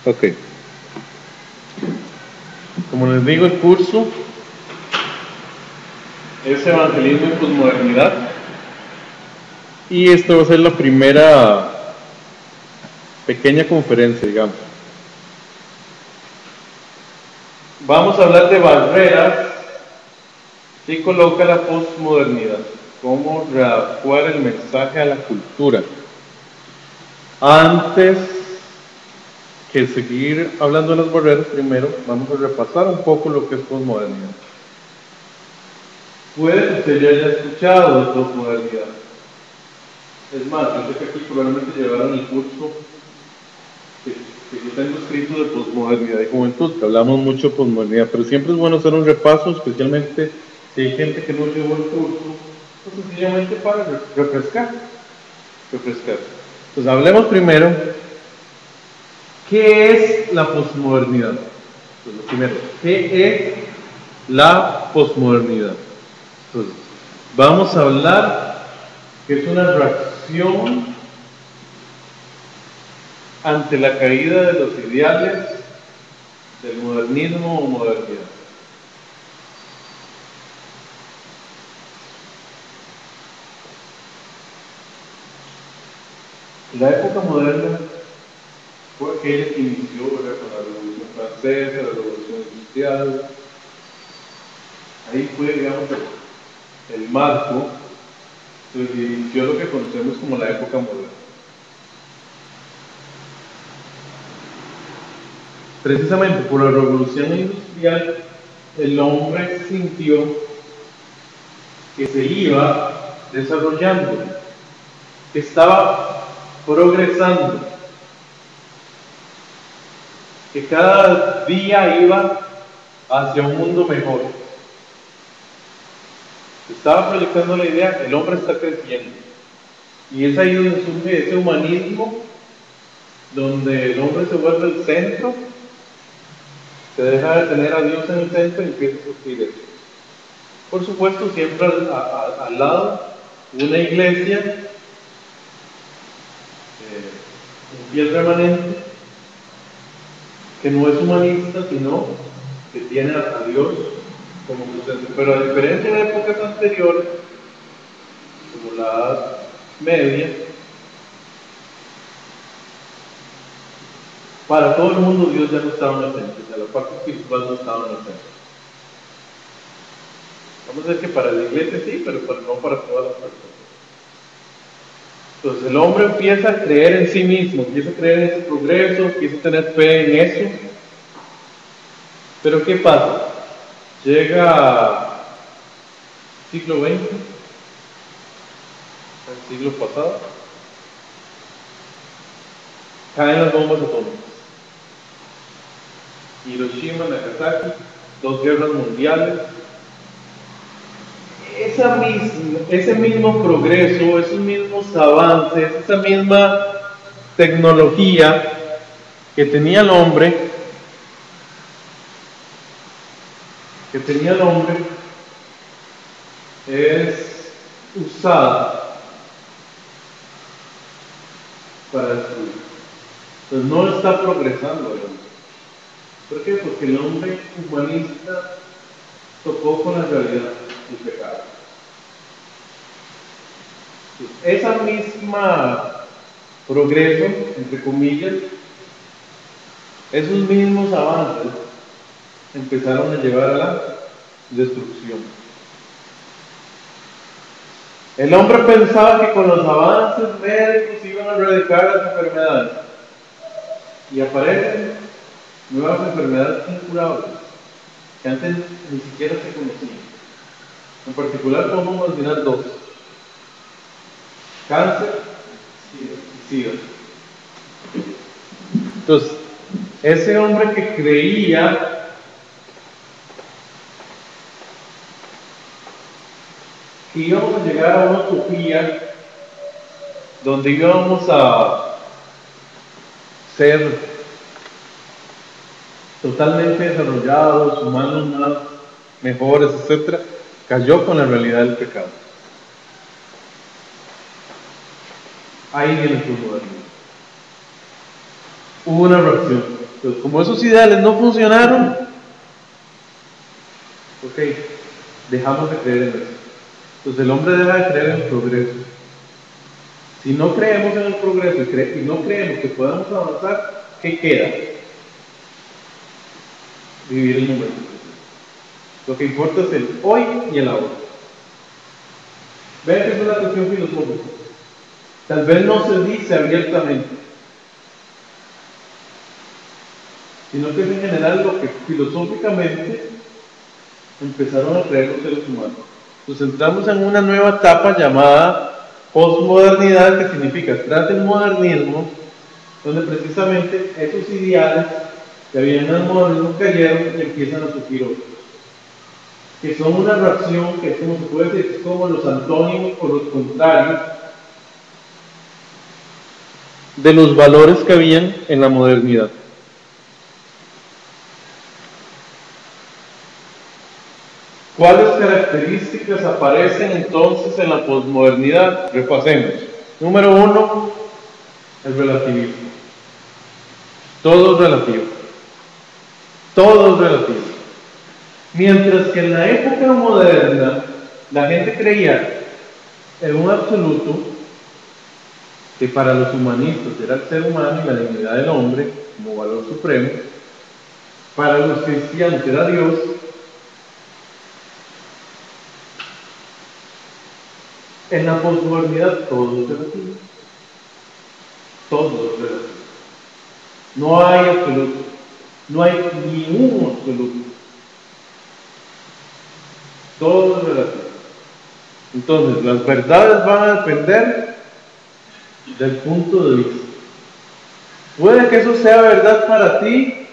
Ok. Como les digo, el curso es Evangelismo y Posmodernidad. Y esta va a ser la primera pequeña conferencia, digamos. Vamos a hablar de barreras que coloca la posmodernidad. Cómo readecuar el mensaje a la cultura. Antes que seguir hablando de las barreras, primero vamos a repasar un poco lo que es posmodernidad. Puede que usted ya haya escuchado de posmodernidad. Es más, yo sé que aquí probablemente llevaron el curso que yo tengo escrito de posmodernidad y juventud, que hablamos mucho de posmodernidad, pero siempre es bueno hacer un repaso, especialmente si hay gente que no llevó el curso, pues sencillamente para refrescar. Entonces hablemos primero, ¿qué es la posmodernidad? Pues lo primero, ¿qué es la posmodernidad? Entonces, vamos a hablar que es una reacción ante la caída de los ideales del modernismo o modernidad. La época moderna fue aquella que inició, ¿verdad?, con la Revolución Francesa, la Revolución Industrial. Ahí fue, digamos, el marco, entonces inició lo que conocemos como la época moderna. Precisamente por la Revolución Industrial, el hombre sintió que se iba desarrollando, que estaba progresando, que cada día iba hacia un mundo mejor. Estaba proyectando la idea, el hombre está creciendo. Y es ahí donde surge ese humanismo, donde el hombre se vuelve el centro, se deja de tener a Dios en el centro y empieza a surgir eso. Por supuesto, siempre al lado, una iglesia, un fiel remanente, que no es humanista, sino que tiene a Dios como su centro. Pero a diferencia de épocas anteriores, como la Edad Media, para todo el mundo Dios ya no estaba en el centro, o sea, la parte espiritual no estaba en el centro. Vamos a ver que para la iglesia sí, pero no para todas las personas. Entonces el hombre empieza a creer en sí mismo, empieza a creer en ese progreso, empieza a tener fe en eso. Pero ¿qué pasa? Llega siglo XX, el siglo pasado, caen las bombas atómicas. Hiroshima, Nagasaki, 2 guerras mundiales. Ese mismo progreso, esos mismos avances, esa misma tecnología que tenía el hombre, es usada para destruir. Entonces no está progresando el hombre. ¿Por qué? Porque el hombre humanista tocó con la realidad del pecado. Entonces, esa misma progreso, entre comillas, esos mismos avances empezaron a llevar a la destrucción. El hombre pensaba que con los avances médicos iban a erradicar las enfermedades. Y aparecen nuevas enfermedades incurables que antes ni siquiera se conocían. En particular podemos mencionar 2: cáncer y SIDA. Entonces, ese hombre que creía que íbamos a llegar a una utopía donde íbamos a ser totalmente desarrollados, humanos más mejores, etc., cayó con la realidad del pecado. Ahí viene el posmodernismo. Hubo una reacción. Entonces, como esos ideales no funcionaron, ok, dejamos de creer en eso. Entonces el hombre deja de creer en el progreso. Si no creemos en el progreso y no creemos que podamos avanzar, ¿qué queda? Vivir el momento. Lo que importa es el hoy y el ahora. Vean que es una cuestión filosófica. Tal vez no se dice abiertamente, sino que es en general lo que filosóficamente empezaron a creer los seres humanos. Entonces entramos en una nueva etapa llamada posmodernidad, que significa tras el modernismo, donde precisamente esos ideales que habían en el modernismo cayeron y empiezan a surgir otros, que son una reacción, que es como se puede decir, como los antónimos o los contrarios de los valores que habían en la modernidad. ¿Cuáles características aparecen entonces en la posmodernidad? Repasemos. Número 1, el relativismo. Todo es relativo. Todo es relativo. Mientras que en la época moderna la gente creía en un absoluto, que para los humanistas era el ser humano y la dignidad del hombre como valor supremo, para los cristianos era Dios. En la posmodernidad todo es relativo. Todo es relativo. No hay absoluto. No hay ni un absoluto. Todo es relativo. Entonces, las verdades van a depender del punto de vista. Puede que eso sea verdad para ti,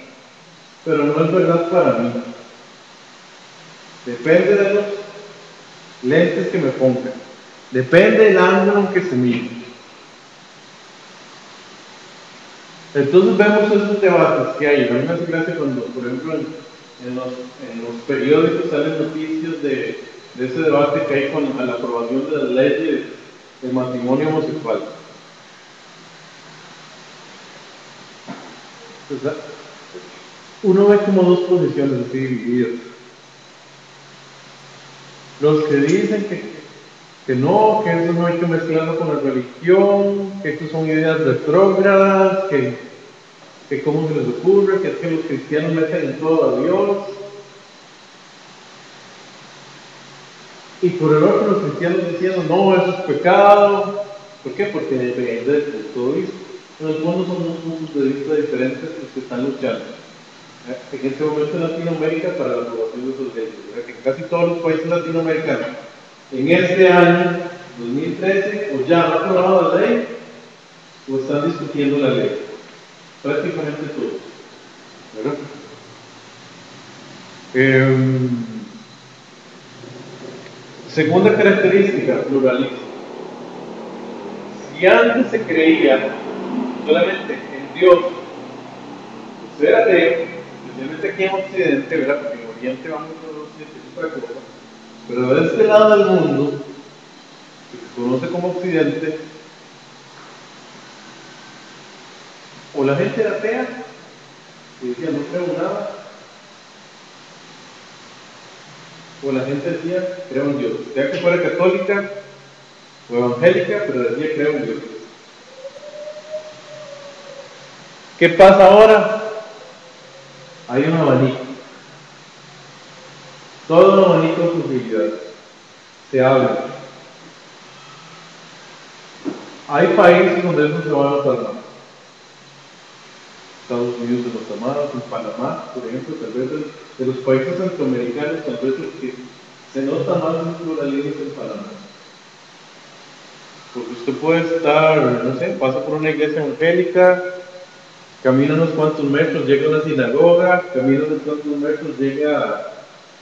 pero no es verdad para mí. Depende de los lentes que me pongan. Depende del ángulo en que se mire. Entonces vemos esos debates que hay. A mí me hace gracia cuando, por ejemplo, en los periódicos salen noticias de ese debate que hay con la aprobación de la ley del matrimonio homosexual. Entonces, uno ve como dos posiciones así divididas. Los que dicen que no, que eso no hay que mezclarlo con la religión, que estas son ideas retrógradas, que cómo se les ocurre, que es que los cristianos meten en todo a Dios. Y por el otro los cristianos diciendo, no, eso es pecado. ¿Por qué? Porque depende del punto de vista. En el fondo son dos puntos de vista diferentes los que están luchando. En este momento en Latinoamérica para la aprobación de esos leyes. En casi todos los países latinoamericanos, en este año 2013, o ya han aprobado la ley, o están discutiendo la ley. Prácticamente todos. ¿Verdad? Segunda característica, pluralismo. Si antes se creía solamente en Dios, pues era ateo, especialmente aquí en Occidente, ¿verdad? Porque en Oriente vamos a los Occidente, es otra cosa. Pero de este lado del mundo, que se conoce como Occidente, o la gente era atea, y decía no creo en nada, o la gente decía creo en Dios, sea que fuera católica o evangélica, pero decía creo en Dios. ¿Qué pasa ahora? Hay un abanico, todo un abanico de posibilidades, se habla. Hay países donde eso se va a notar más. Estados Unidos se nota más, en Panamá, por ejemplo, tal vez de los países centroamericanos, tal vez el que se nota más el pluralismo es en Panamá. Porque usted puede estar, no sé, pasa por una iglesia evangélica, camina unos cuantos metros, llega a una sinagoga, camina unos cuantos metros, llega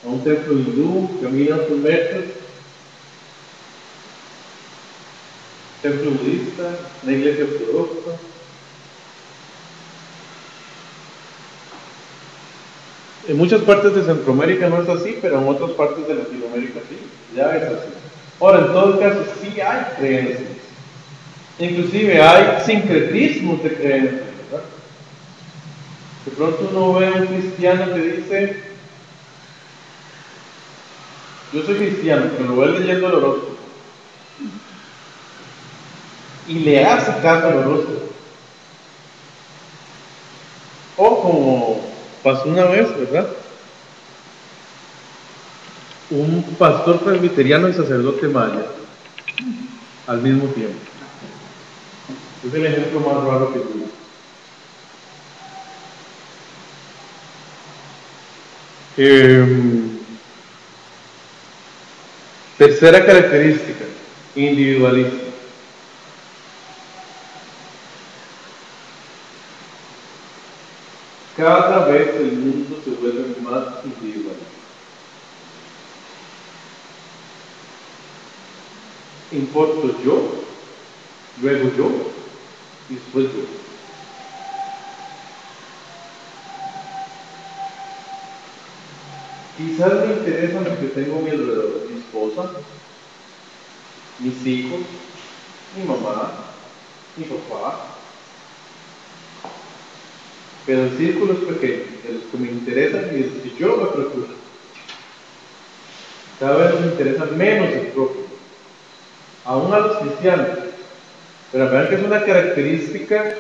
a un templo hindú, camina otros metros, templo budista, una iglesia ortodoxa. En muchas partes de Centroamérica no es así, pero en otras partes de Latinoamérica sí, ya es así. Ahora, en todo caso, sí hay creencias. Inclusive hay sincretismos de creencias, ¿verdad? De pronto uno ve a un cristiano que dice, yo soy cristiano, pero lo ve leyendo el horóscopo. Y le hace caso al horóscopo. O como pasó una vez, ¿verdad? Un pastor presbiteriano y sacerdote maya al mismo tiempo. Es el ejemplo más raro que tuve. Tercera característica, individualismo. Cada vez el mundo se vuelve más individualista. Importo yo, luego yo, y después yo. Quizás me interesan lo que tengo a mi alrededor, mi esposa, mis hijos, mi mamá, mi papá, pero el círculo es pequeño, de los que me interesan y de los que yo me preocupo. Cada vez me interesa menos el propio, aún a los cristianos, pero vean que es una característica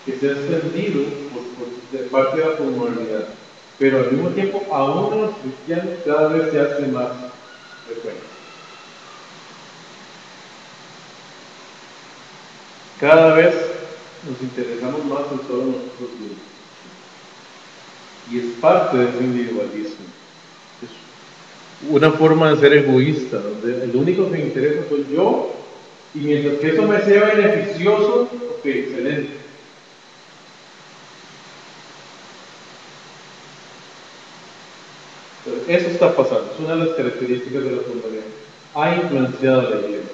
que se ha extendido de parte de la comunidad, pero al mismo tiempo aún los cristianos cada vez se hace más frecuente. Cada vez nos interesamos más en todos nosotros mismos. Y es parte de ese individualismo. Es una forma de ser egoísta, donde el único que me interesa soy yo, y mientras que eso me sea beneficioso, ok, excelente. Pero eso está pasando, es una de las características de la comunidad. Ha influenciado a la iglesia.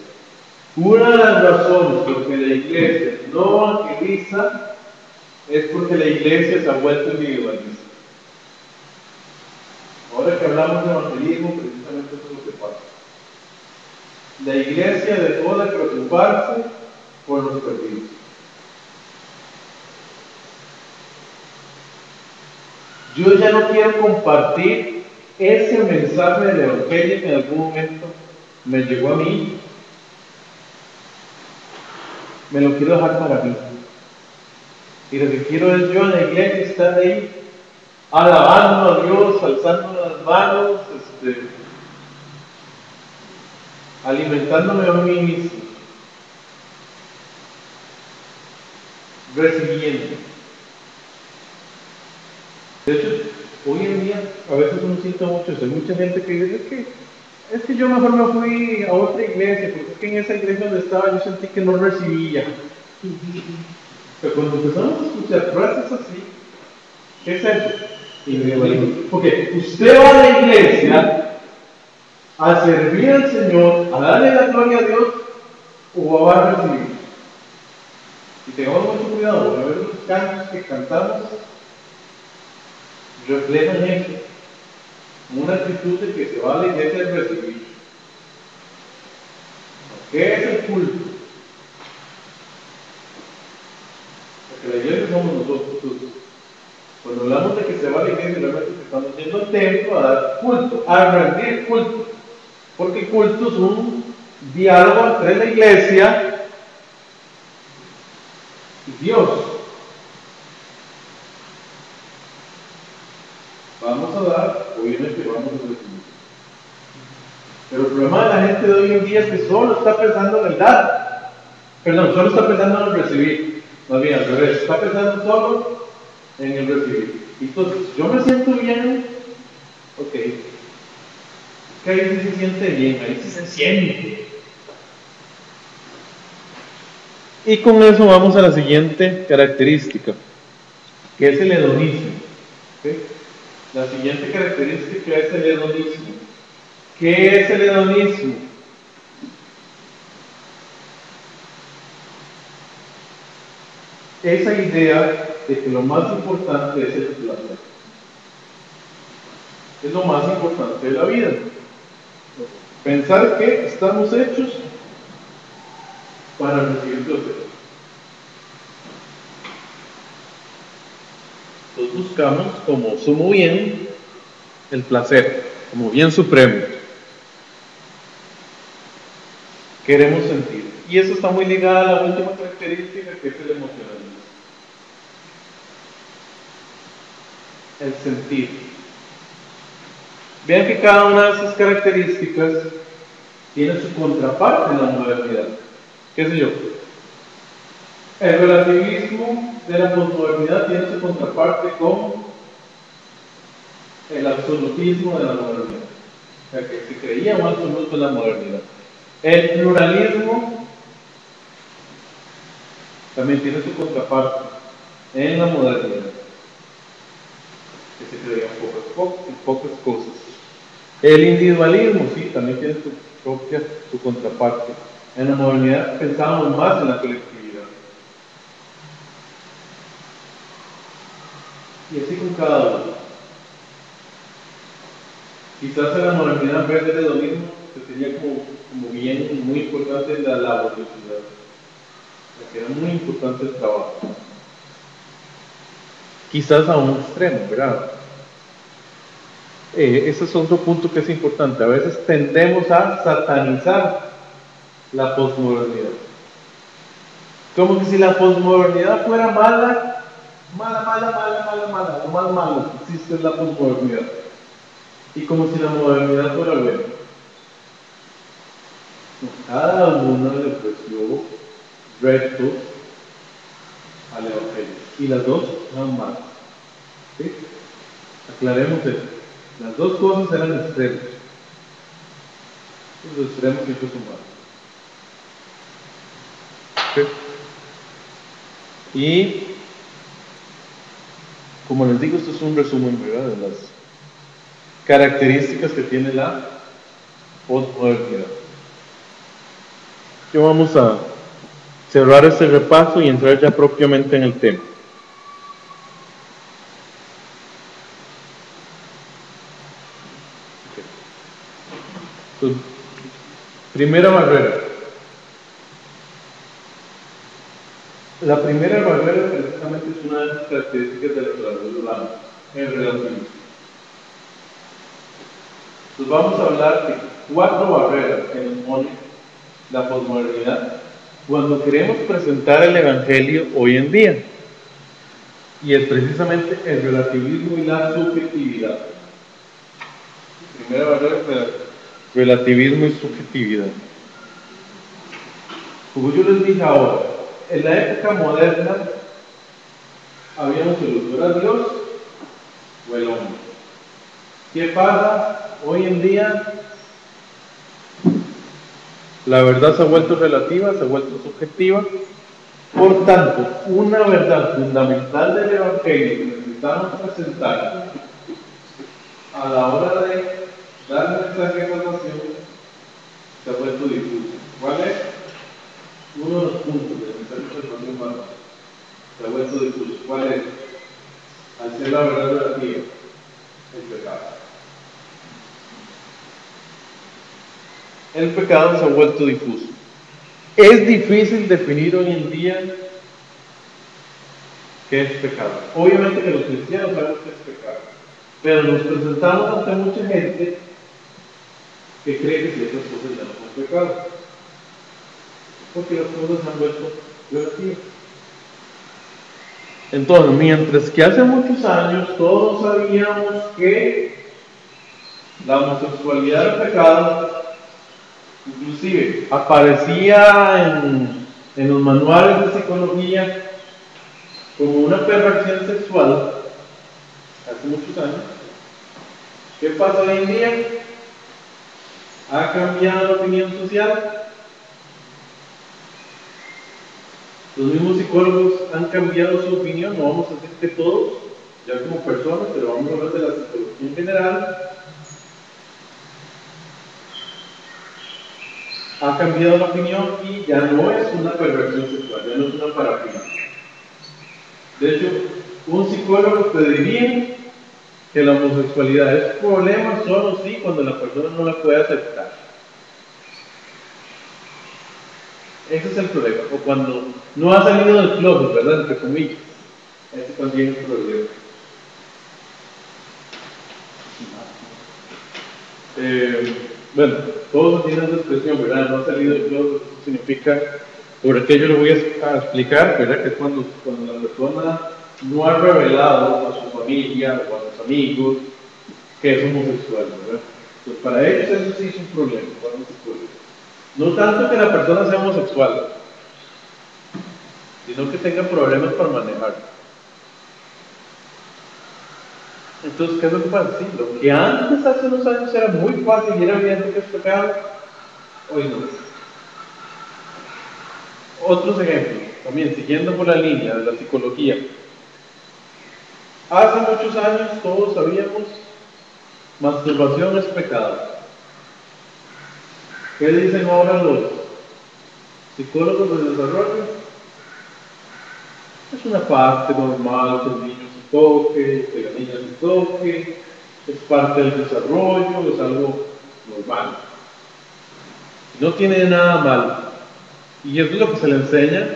Una de las razones por que la iglesia no evangeliza es porque la iglesia se ha vuelto individualista. Ahora que hablamos de evangelismo, precisamente eso es lo que pasa. La iglesia dejó de preocuparse por los perdidos. Yo ya no quiero compartir ese mensaje del evangelio que en algún momento me llegó a mí. Me lo quiero dejar para mí. Y lo que quiero es yo en la iglesia estar ahí alabando a Dios, alzando las manos, alimentándome a mí mismo, recibiendo. De hecho, hoy en día a veces uno siente mucho eso. Hay mucha gente que dice es que yo mejor me fui a otra iglesia, porque es que en esa iglesia donde estaba yo sentí que no recibía. Pero cuando empezamos a escuchar frases así, ¿qué es eso? Individualismo. Porque usted va a la iglesia a servir al Señor, a darle la gloria a Dios, o va a recibir. Y tengamos mucho cuidado, porque a veces los cantos que cantamos reflejan eso, una actitud de que se va a la iglesia a recibir. ¿Qué es el culto? Porque la iglesia somos nosotros. Cuando hablamos de que se va a la iglesia, realmente estamos yendo al templo a dar culto, a rendir culto. Porque culto es un diálogo entre la iglesia y Dios. Vamos a dar, obviamente vamos a recibir. Pero el problema de la gente de hoy en día es que solo está pensando en el dar. Perdón, solo está pensando en el recibir. Más bien al revés, está pensando solo en el recibir. Entonces, yo me siento bien, ok. Que ahí sí se siente bien, ahí sí se siente. Y con eso vamos a la siguiente característica, que es el hedonismo. ¿Okay? La siguiente característica es el hedonismo. ¿Qué es el hedonismo? Esa idea de que lo más importante es el placer. Es lo más importante de la vida. Pensar que estamos hechos para recibir placer. Nosotros buscamos como sumo bien el placer, como bien supremo. Queremos sentir. Y eso está muy ligado a la última característica, que es el emocionalismo. El sentir. Vean que cada una de esas características tiene su contraparte en la modernidad. ¿Qué sé yo? El relativismo de la posmodernidad tiene su contraparte con el absolutismo de la modernidad. O sea, que se creía un absoluto en la modernidad. El pluralismo también tiene su contraparte en la modernidad, que se creía en pocas cosas. El individualismo, sí, también tiene su contraparte. En la modernidad pensábamos más en la colectividad. Y así con cada uno. Quizás en la modernidad, en vez del hedonismo, se tenía como bien, muy importante la laboriosidad. Que era muy importante el trabajo. Quizás a un extremo, ¿verdad? Ese es otro punto que es importante. A veces tendemos a satanizar la posmodernidad. Como que si la posmodernidad fuera mala, lo más malo que existe es la posmodernidad. Y como si la modernidad fuera buena. Cada una le ofreció retos al Evangelio. Y las dos son malas. ¿Sí? Aclaremos eso. Las dos cosas eran extremos. Los extremos siempre son malos. ¿Sí? Y como les digo, esto es un resumen, ¿verdad?, de las características que tiene la posmodernidad. Ya vamos a cerrar este repaso y entrar ya propiamente en el tema. Entonces, primera barrera. La primera barrera precisamente es una de las características de la exploración urbana, el relativismo. Entonces vamos a hablar de 4 barreras que nos pone la posmodernidad cuando queremos presentar el Evangelio hoy en día. Y es precisamente el relativismo y la subjetividad. Primera barrera es relativismo y subjetividad. Como yo les dije ahora, en la época moderna habíamos solución a Dios o el hombre. ¿Qué pasa hoy en día? La verdad se ha vuelto relativa, se ha vuelto subjetiva. Por tanto, una verdad fundamental del Evangelio que necesitamos presentar a la hora de dar el mensaje de salvación se ha vuelto difuso. ¿Cuál es? Uno de los puntos del mensaje de salvación humano se ha vuelto difuso. ¿Cuál es? Al ser la verdad relativa, el pecado. El pecado se ha vuelto difuso. Es difícil definir hoy en día qué es pecado. Obviamente que los cristianos sabemos qué es pecado, pero nos presentamos ante mucha gente que cree que ciertas cosas ya no son pecado, porque las cosas se han vuelto relativas. Entonces, mientras que hace muchos años todos sabíamos que la homosexualidad era pecado, inclusive aparecía en los manuales de psicología como una perversión sexual hace muchos años. ¿Qué pasa hoy en día? ¿Ha cambiado la opinión social? Los mismos psicólogos han cambiado su opinión, no vamos a decir que todos, ya como personas, pero vamos a hablar de la psicología en general. Ha cambiado la opinión y ya no es una perversión sexual, ya no es una parafilia. De hecho, un psicólogo te diría que la homosexualidad es problema solo sí cuando la persona no la puede aceptar. Ese es el problema. O cuando no ha salido del closet, ¿verdad? Entre comillas. Ese también es el problema. Bueno, todos tienen esa expresión, ¿verdad? No ha salido el closet, eso significa, por aquello lo voy a explicar, ¿verdad? Que es cuando la persona no ha revelado a su familia o a sus amigos que es homosexual, ¿verdad? Pues para ellos eso sí es un problema, para un psicólogo. No tanto que la persona sea homosexual, sino que tenga problemas para manejar. Entonces, ¿qué es lo que pasa? Sí, lo que antes, hace unos años, era muy fácil y era evidente que es pecado, hoy no. Otros ejemplos, también siguiendo por la línea de la psicología. Hace muchos años todos sabíamos, masturbación es pecado. ¿Qué dicen ahora los psicólogos del desarrollo? Es una parte normal que el niño se toque, que la niña se toque, es parte del desarrollo, es algo normal. No tiene nada malo. Y eso es lo que se le enseña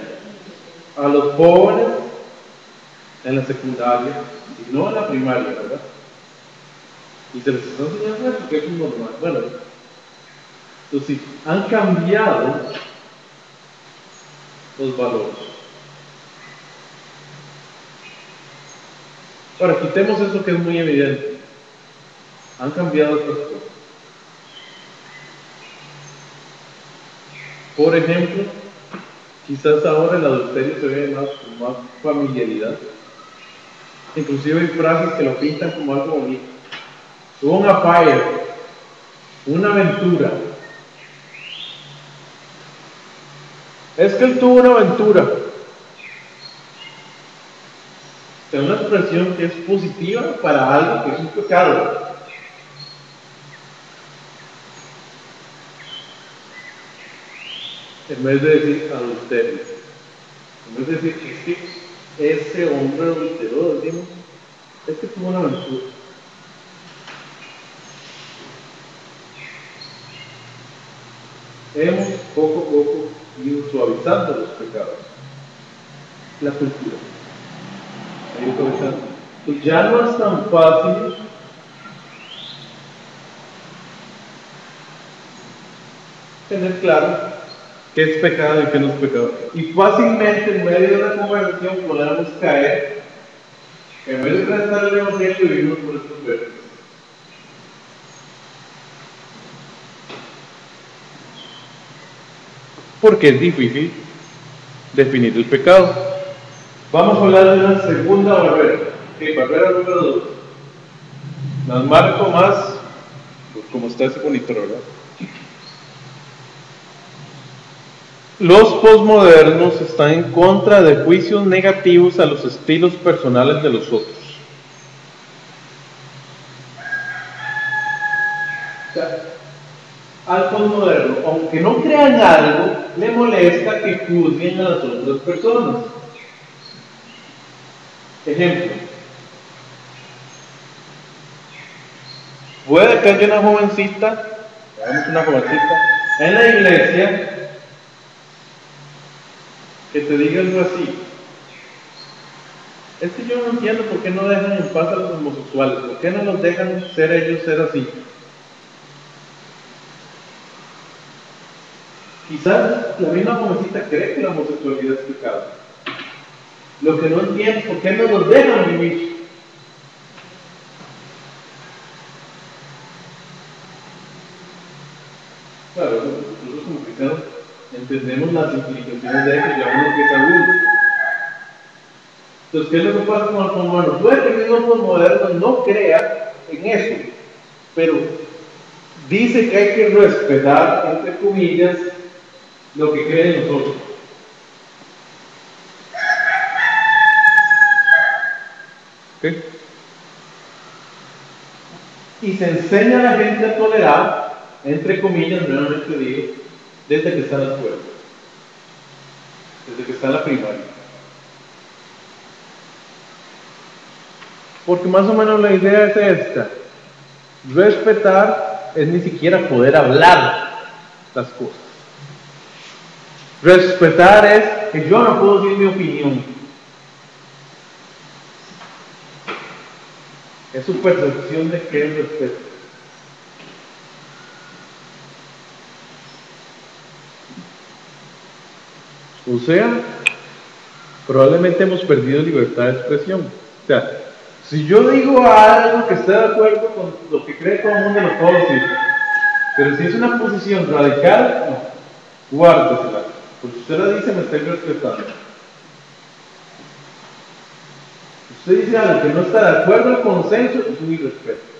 a los jóvenes en la secundaria, y no en la primaria, ¿verdad? Y se les está enseñando eso, que es normal. Bueno, entonces sí, han cambiado los valores. Ahora, quitemos eso que es muy evidente. Han cambiado otras cosas. Por ejemplo, quizás ahora el adulterio se ve con más familiaridad. Inclusive hay frases que lo pintan como algo bonito. Tuvo un affair, una aventura. Es que él tuvo una aventura. Es una expresión que es positiva para algo que es un pecado. En vez de decir adulterio. En vez de decir es que ese hombre adulteró, decimos, es que tuvo una aventura. Hemos poco a poco ido suavizando los pecados. La cultura. Pues ya no es tan fácil tener claro qué es pecado y qué no es pecado. Y fácilmente en medio de una conversación podemos caer, en vez de tratar el evangelio, vivimos por estos versos. Porque es difícil definir el pecado. Vamos a hablar de una segunda barrera. ¿Qué? Barrera número 2. Las marco más, pues como está ese monitor, ¿verdad? Los posmodernos están en contra de juicios negativos a los estilos personales de los otros. O sea, al posmoderno, aunque no crean algo, le molesta que juzguen a las otras personas. Ejemplo. Puede que haya una jovencita en la iglesia que te diga algo así. Es que yo no entiendo por qué no dejan en paz a los homosexuales, por qué no los dejan ser ellos ser así. Quizás la misma jovencita cree que la homosexualidad es pecado. Lo que no entiende es por qué no los dejan vivir. Claro, nosotros como cristianos entendemos las implicaciones de eso y llamamos que es adulto. Entonces, ¿qué es lo que pasa con el posmoderno? Puede que el mismo posmoderno no crea en eso, pero dice que hay que respetar, entre comillas, lo que creen nosotros. ¿Okay? Y se enseña a la gente a tolerar, entre comillas, nuevamente digo, desde que está en la escuela, desde que está en la primaria. Porque más o menos la idea es esta: respetar es ni siquiera poder hablar las cosas. Respetar es que yo no puedo decir mi opinión. Es su percepción de qué es respeto. O sea, probablemente hemos perdido libertad de expresión. O sea, si yo digo algo que esté de acuerdo con lo que cree todo el mundo, lo puedo decir. Pero si es una posición radical, no, guárdesela. Porque usted la dice, me está irrespetando. Usted dice algo que no está de acuerdo al consenso, es un irrespeto.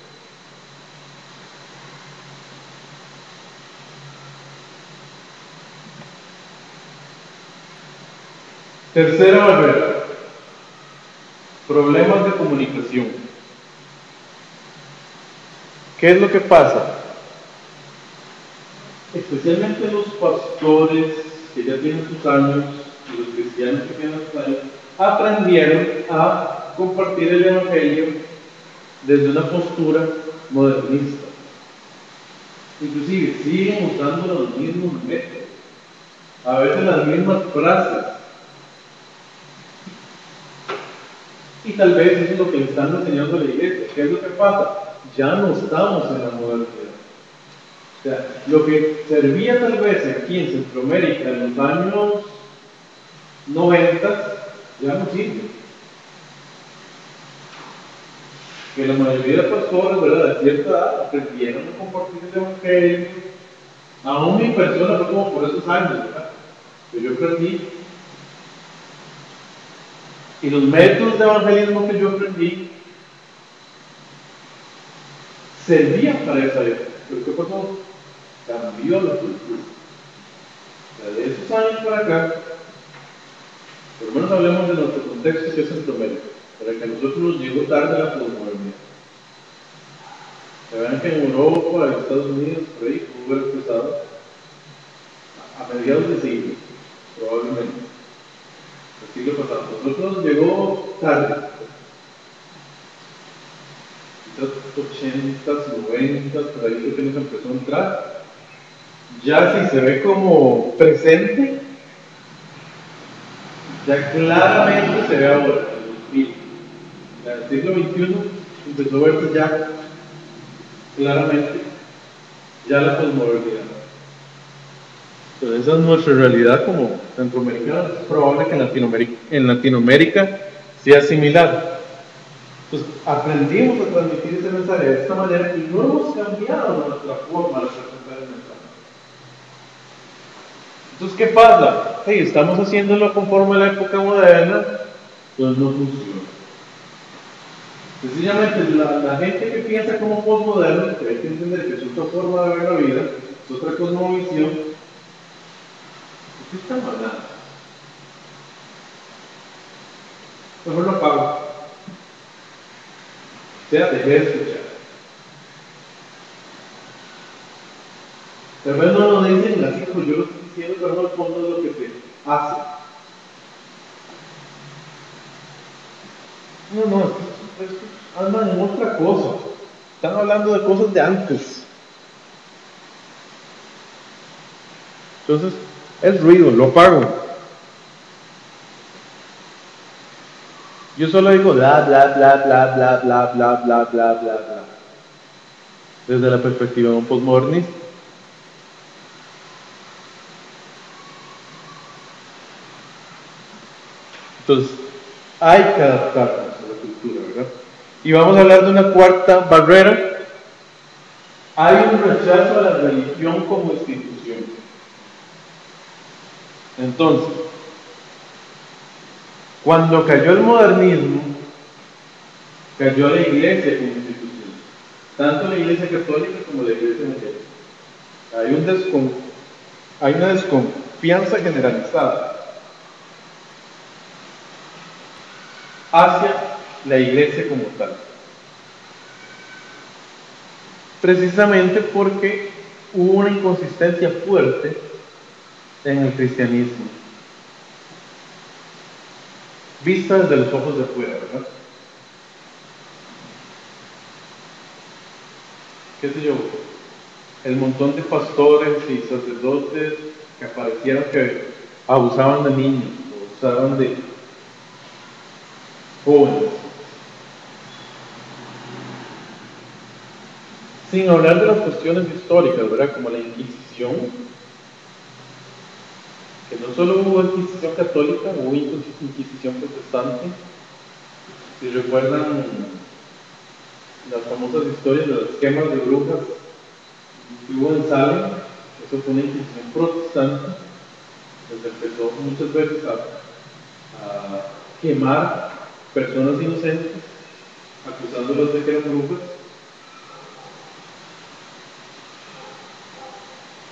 Tercera barrera. Problemas de comunicación. ¿Qué es lo que pasa? Especialmente los pastores que ya tienen sus años y los cristianos que tienen sus años aprendieron a compartir el evangelio desde una postura modernista. Inclusive siguen usando los mismos métodos, a veces las mismas frases. Y tal vez eso es lo que le están enseñando a la iglesia. ¿Qué es lo que pasa? Ya no estamos en la modernidad. O sea, lo que servía tal vez aquí en Centroamérica en los años 90 ya no sirve. Que la mayoría de pastores, ¿verdad?, de cierta edad aprendieron a compartir el evangelio. Aún mi persona fue como por esos años, ¿verdad?, que yo aprendí. Y los métodos de evangelismo que yo aprendí servían para esa época. Pero ¿qué pasó? Cambió la cultura. O sea, de esos años para acá, por lo menos hablemos de nuestro contexto que es Centroamérica, para que a nosotros nos llegó tarde la posmodernidad. Saben que en Europa, en Estados Unidos, por ahí, pudo haber empezado a mediados de siglo, probablemente, el siglo pasado. Nosotros nos llegó tarde, quizás 80s, 90s, por ahí creo que nos empezó a entrar. Ya si se ve como presente, ya claramente se ve ahora, en el siglo XXI empezó a verse ya claramente ya la posmodernidad. Entonces esa es nuestra realidad como centroamericanos. Es probable que en Latinoamérica sea similar. Entonces aprendimos a transmitir ese mensaje de esta manera y no hemos cambiado nuestra forma de presentar el mensaje. Entonces, ¿qué pasa? Hey, estamos haciéndolo conforme a la época moderna, pues no funciona. Sencillamente, la gente que piensa como postmoderno, hay que entender que es otra forma de ver la vida, es otra cosmovisión. ¿Qué están hablando? Mejor lo apago. O sea, dejé de escuchar. Tal vez no lo dicen así como yo lo estoy diciendo, pero no al fondo es lo que se hace. No, andan en otra cosa. Están hablando de cosas de antes. Entonces, es ruido, lo apago. Yo solo digo bla, bla, bla, bla, bla, bla, bla, bla, bla, bla, bla. Desde la perspectiva de un postmodernista. Entonces, hay que adaptarnos a la cultura, ¿verdad? Y vamos a hablar de una cuarta barrera. Hay un rechazo a la religión como institución. Entonces, cuando cayó el modernismo, cayó la iglesia como institución. Tanto la iglesia católica como la iglesia evangélica. Hay una desconfianza generalizada hacia la iglesia como tal. Precisamente porque hubo una inconsistencia fuerte en el cristianismo, vista desde los ojos de afuera, ¿verdad? ¿Qué sé yo? El montón de pastores y sacerdotes que aparecieron que abusaban de niños, abusaban de jóvenes. Sin hablar de las cuestiones históricas, ¿verdad? Como la Inquisición, que no solo hubo Inquisición católica, hubo Inquisición protestante. Si recuerdan las famosas historias de las quemas de brujas que hubo en Salem, eso fue una Inquisición protestante, donde empezó muchas veces a quemar personas inocentes, acusándolas de que eran brujas.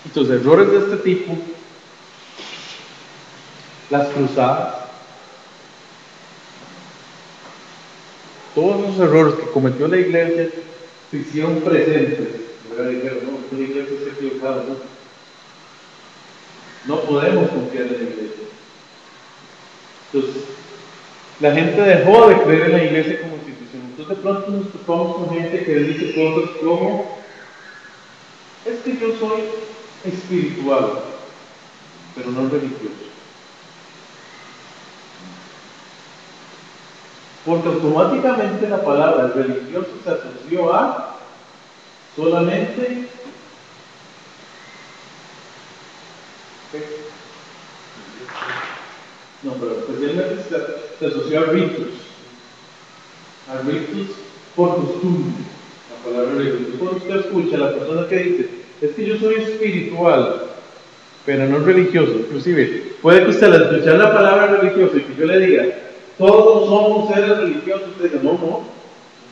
Entonces, errores de este tipo, las cruzadas, todos los errores que cometió la iglesia se hicieron presentes. Dijeron, no, la iglesia está equivocada, no podemos confiar en la iglesia. Entonces, la gente dejó de creer en la iglesia como institución. Entonces, de pronto nos topamos con gente que dice cosas como: es que yo soy espiritual, pero no religioso. Porque automáticamente la palabra religioso se asoció a solamente no, pero especialmente se asoció a ritos por costumbre. La palabra religioso. Cuando usted escucha a la persona que dice: es que yo soy espiritual, pero no religioso, inclusive puede que usted al escuchar la palabra religioso y que yo le diga: todos somos seres religiosos, usted diga: no,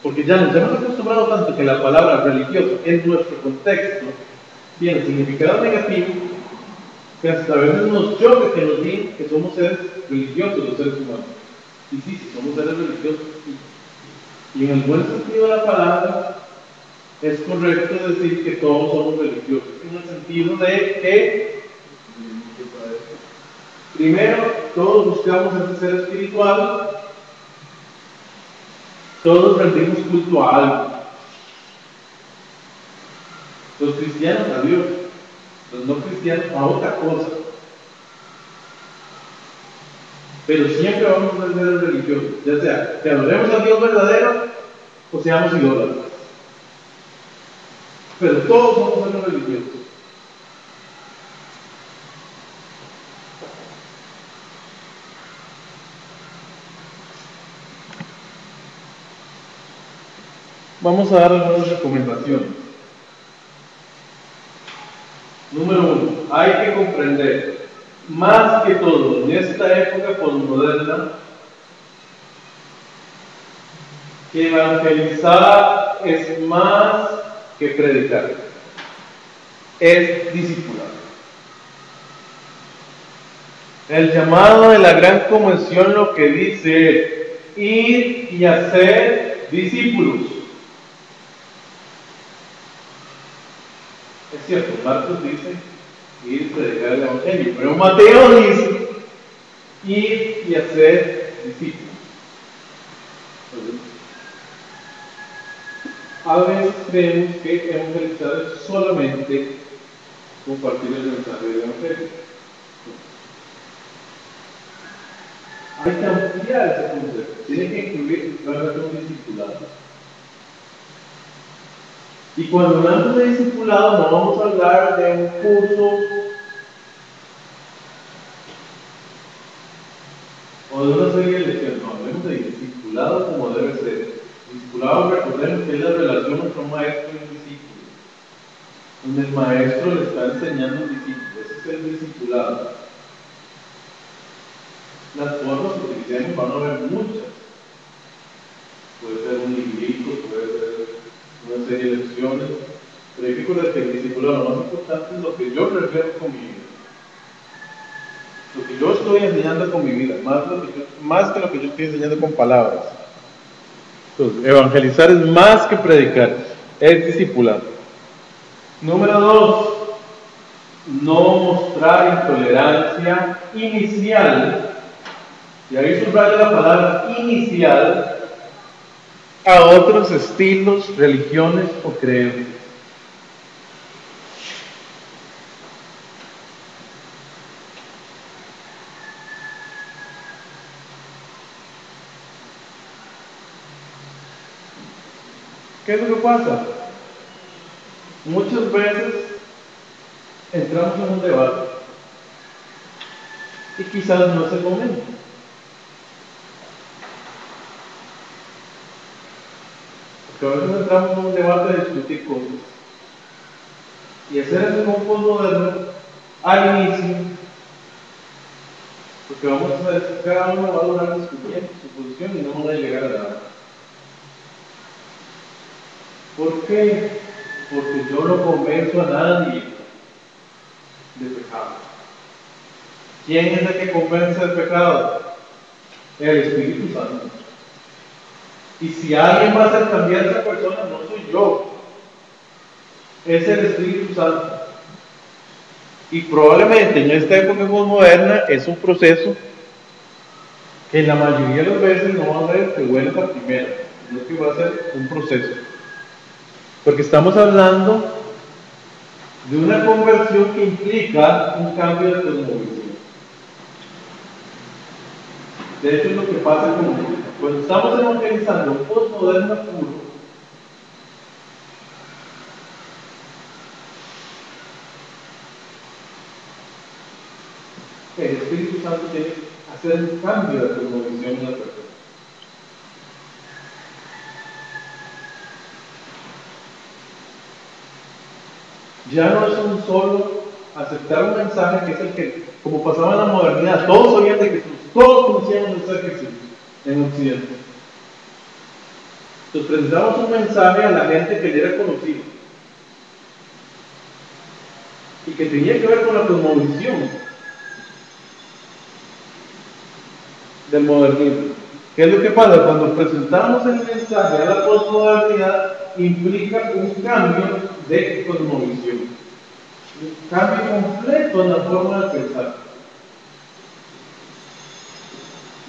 porque ya nos hemos acostumbrado tanto que la palabra religioso en nuestro contexto tiene significado negativo, que hasta a veces nos choca que nos digan que somos seres religiosos los seres humanos. Y sí, somos seres religiosos. Y en el buen sentido de la palabra, es correcto decir que todos somos religiosos, en el sentido de que, primero, todos buscamos ese ser espiritual, todos rendimos culto a algo. Los cristianos a Dios, los no cristianos a otra cosa. Pero siempre vamos a ser religiosos, ya sea que adoremos al Dios verdadero o seamos idólatras. Pero todos somos seres religiosos. Vamos a dar algunas recomendaciones. Número 1, hay que comprender, más que todo en esta época posmoderna, que evangelizar es más que predicar, es discipular. El llamado de la Gran Comisión lo que dice es: ir y hacer discípulos. Es cierto, Marcos dice ir y predicar el Evangelio, pero Mateo dice ir y hacer discípulos. A veces creemos que evangelizar es solamente compartir el mensaje del Evangelio. Hay que ampliar ese concepto, tiene que incluir la relación discipulada. Y cuando hablamos de discipulado, no vamos a hablar de un curso o de una serie de lecciones, no, hablemos de discipulado como debe ser. Discipulado, recordemos que es la relación entre un maestro y un discípulo, donde el maestro le está enseñando al discípulo. Ese es el discipulado. Las formas que utilicemos van a haber muchas. Puede ser un librito, puede ser una serie de lecciones, pero hay que recordar que el discipulado lo más importante es lo que yo reflejo con mi vida, lo que yo estoy enseñando con mi vida, más que lo que yo estoy enseñando con palabras. Entonces, evangelizar es más que predicar, es discipular. Número 2, no mostrar intolerancia inicial, y ahí subraya la palabra inicial, a otros estilos, religiones o creencias. ¿Qué es lo que pasa? Muchas veces entramos en un debate y quizás no es el momento. Porque a veces entramos en un debate de discutir cosas y hacer eso con un postmoderno al inicio, porque vamos a ver, cada uno va a durar discutiendo su posición y no vamos a llegar a nada. ¿Por qué? Porque yo no convenzo a nadie de pecado. ¿Quién es el que convence del pecado? El Espíritu Santo. Y si alguien va a hacer cambiar a esa persona, no soy yo, es el Espíritu Santo. Y probablemente en esta época moderna es un proceso que la mayoría de las veces no va a ser que huele a primera, sino que va a ser un proceso. Porque estamos hablando de una conversión que implica un cambio de cosmovisión. De hecho, es lo que pasa cuando estamos evangelizando un postmoderno puro. El Espíritu Santo tiene que hacer un cambio de cosmovisión en la persona. Ya no es un solo aceptar un mensaje que es el que, como pasaba en la modernidad, todos sabían de Jesús, todos conocían el mensaje de Jesús en Occidente. Entonces presentamos un mensaje a la gente que ya era conocido y que tenía que ver con la cosmovisión del modernismo. ¿Qué es lo que pasa? Cuando presentamos el mensaje a la posmodernidad, implica un cambio de cosmovisión, un cambio completo en la forma de pensar.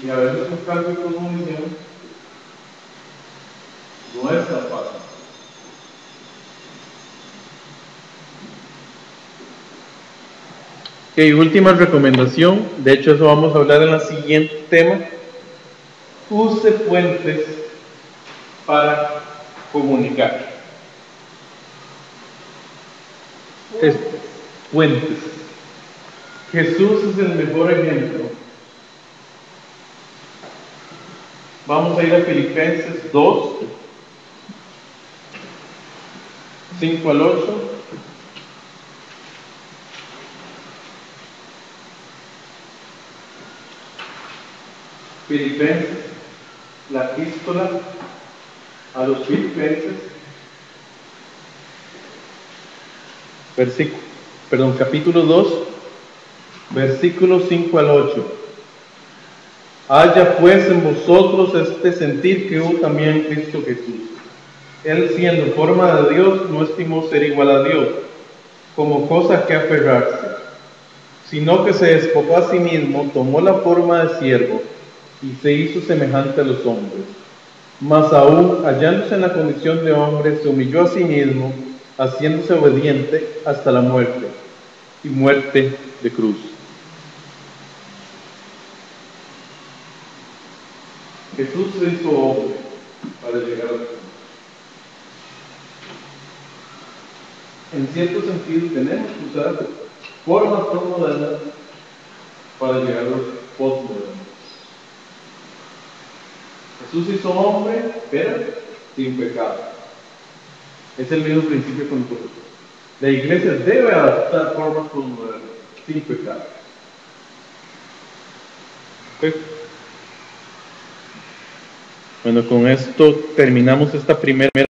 Y a veces un cambio de cosmovisión no es tan fácil. Ok, última recomendación, de hecho eso vamos a hablar en el siguiente tema. Use fuentes para comunicar. Fuentes. Jesús es el mejor ejemplo. Vamos a ir a Filipenses 2, 5 al 8. Filipenses, la epístola a los Filipenses, capítulo 2, versículos 5 al 8. Haya pues en vosotros este sentir que hubo también en Cristo Jesús. Él, siendo en forma de Dios, no estimó ser igual a Dios, como cosa que aferrarse, sino que se despojó a sí mismo, tomó la forma de siervo, y se hizo semejante a los hombres. Mas aún, hallándose en la condición de hombre, se humilló a sí mismo, haciéndose obediente hasta la muerte, y muerte de cruz. Jesús se hizo hombre para llegar a la cruz. En cierto sentido, tenemos que usar formas postmodernas para llegar a los postmodernos. Jesús hizo hombre, pero sin pecado. Es el mismo principio con nosotros. La iglesia debe adaptar formas postmodernas, sin pecado. ¿Okay? Bueno, con esto terminamos esta primera